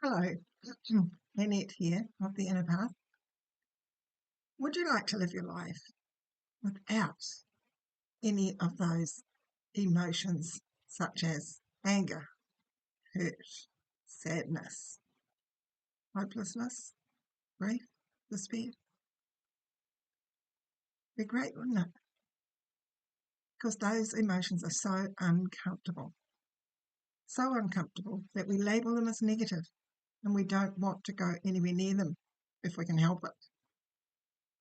Hello, Annette here of the Inner Path. Would you like to live your life without any of those emotions such as anger, hurt, sadness, hopelessness, grief, despair? Be great, wouldn't it? Because those emotions are so uncomfortable that we label them as negative and we don't want to go anywhere near them if we can help it.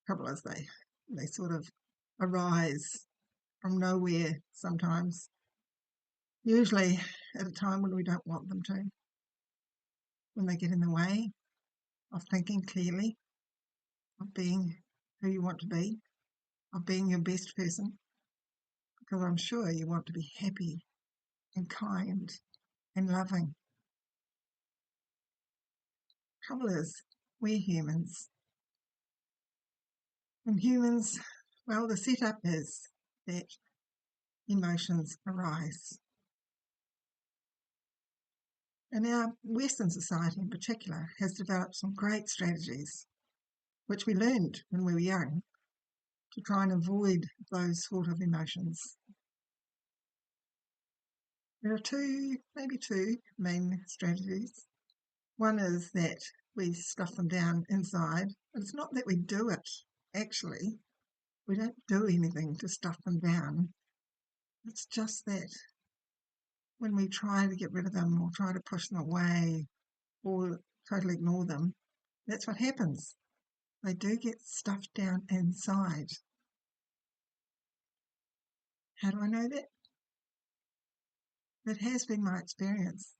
Trouble is they sort of arise from nowhere sometimes, usually at a time when we don't want them to, when they get in the way of thinking clearly, of being who you want to be, of being your best person, because I'm sure you want to be happy and kind and loving. Trouble is, we're humans. And humans, well, the setup is that emotions arise. And our Western society in particular has developed some great strategies, which we learned when we were young, to try and avoid those sort of emotions. There are maybe two main strategies. One is that we stuff them down inside. It's not that we do it, actually. We don't do anything to stuff them down. It's just that when we try to get rid of them or try to push them away or totally ignore them, that's what happens. They do get stuffed down inside. How do I know that? It has been my experience,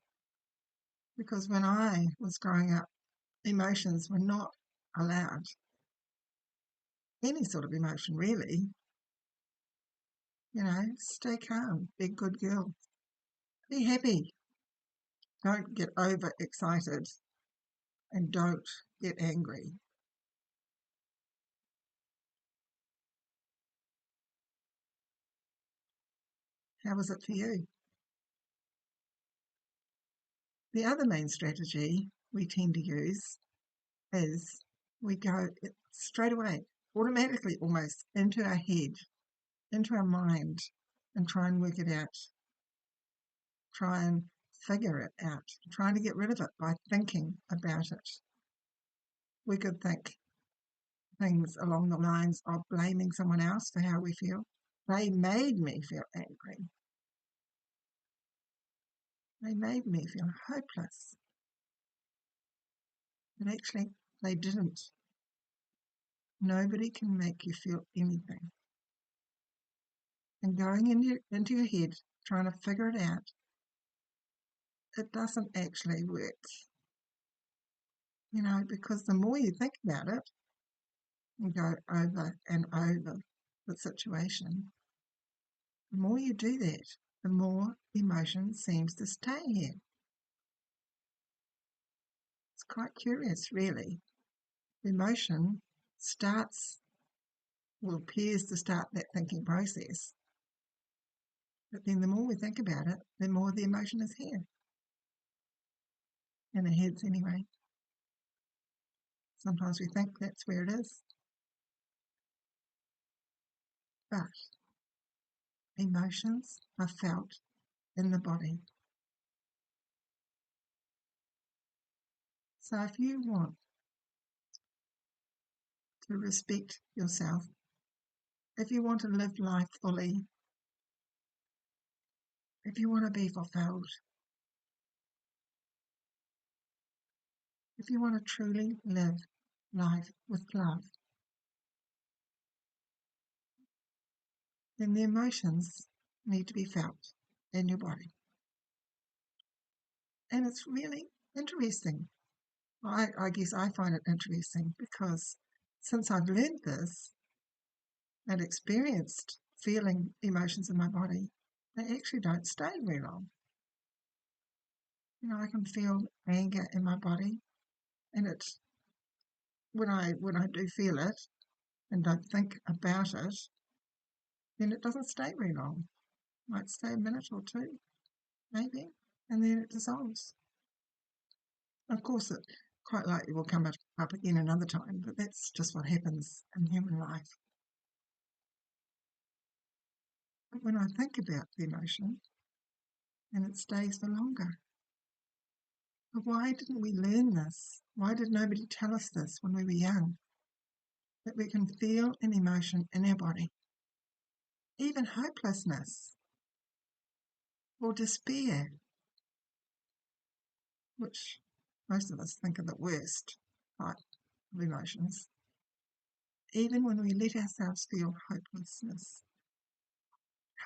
because when I was growing up, emotions were not allowed. Any sort of emotion, really. Stay calm, be a good girl, be happy. Don't get overexcited and don't get angry. How was it for you? The other main strategy we tend to use is we go straight away, automatically almost, into our head, into our mind, and try and work it out. Try and figure it out. Try to get rid of it by thinking about it. We could think things along the lines of blaming someone else for how we feel. They made me feel angry. They made me feel hopeless. But actually, they didn't. Nobody can make you feel anything. And going into your head, trying to figure it out, it doesn't actually work. Because the more you think about it and go over and over the situation, the more you do that, the more emotion seems to stay here. It's quite curious, really. The emotion appears to start that thinking process. But then the more we think about it, the more the emotion is here. In our heads, anyway. Sometimes we think that's where it is. But emotions are felt in the body. So if you want to respect yourself, if you want to live life fully, if you want to be fulfilled, if you want to truly live life with love, then the emotions need to be felt in your body. And it's really interesting. I guess I find it interesting because since I've learned this and experienced feeling emotions in my body, they actually don't stay very long. I can feel anger in my body, and it's when I do feel it and don't think about it, then it doesn't stay very long. It might stay a minute or two, maybe, and then it dissolves. Of course, it quite likely will come up again another time, but that's just what happens in human life. But when I think about the emotion, and it stays for longer. But why didn't we learn this? Why did nobody tell us this when we were young? That we can feel an emotion in our body, even hopelessness or despair, which most of us think are the worst type of emotions. Even when we let ourselves feel hopelessness,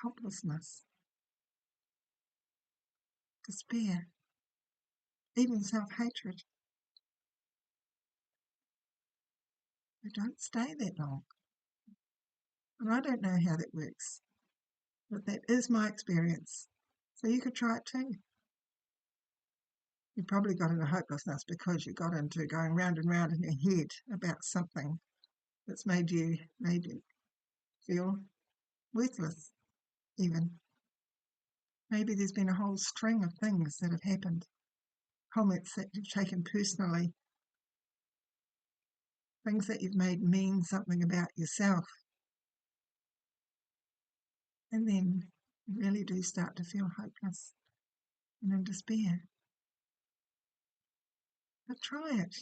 helplessness, despair, even self-hatred, we don't stay that long. And I don't know how that works, but that is my experience. So you could try it too. You probably got into hopelessness because you got into going round and round in your head about something that's made you maybe feel worthless, even. Maybe there's been a whole string of things that have happened, comments that you've taken personally, things that you've made mean something about yourself. And then you really do start to feel hopeless and in despair. But try it.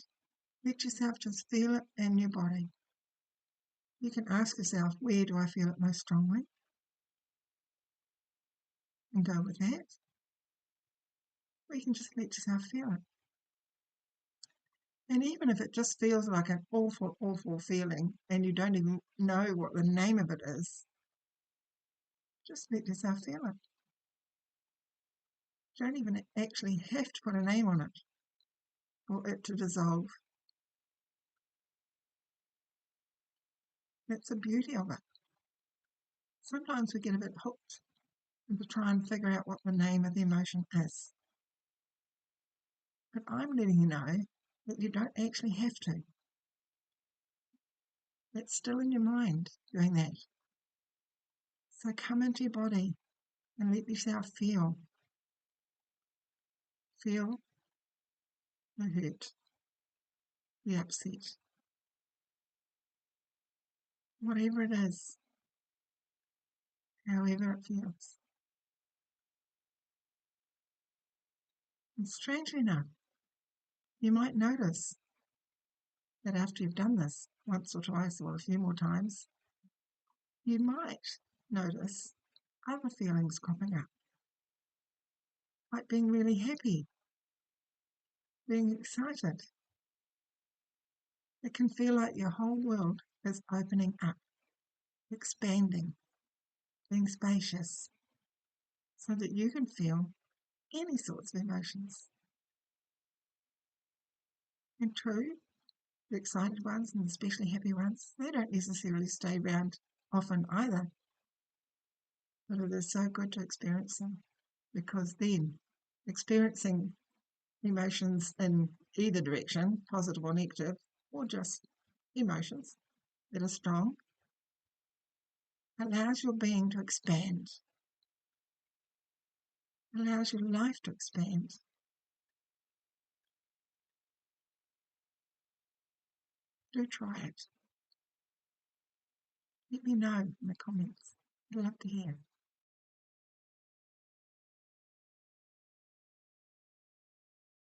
Let yourself just feel it in your body. You can ask yourself, where do I feel it most strongly? And go with that. Or you can just let yourself feel it. And even if it just feels like an awful, awful feeling and you don't even know what the name of it is, just let yourself feel it. You don't even actually have to put a name on it for it to dissolve. That's the beauty of it. Sometimes we get a bit hooked into trying to figure out what the name of the emotion is. But I'm letting you know that you don't actually have to. It's still in your mind doing that. So come into your body and let yourself feel. Feel the hurt, the upset, whatever it is, however it feels. And strangely enough, you might notice that after you've done this once or twice or a few more times, you might notice other feelings cropping up, like being really happy, being excited. It can feel like your whole world is opening up, expanding, being spacious, so that you can feel any sorts of emotions. And true, the excited ones and especially happy ones, they don't necessarily stay around often either. But it is so good to experience them, because then experiencing emotions in either direction, positive or negative, or just emotions that are strong, allows your being to expand, allows your life to expand. Do try it. Let me know in the comments. I'd love to hear.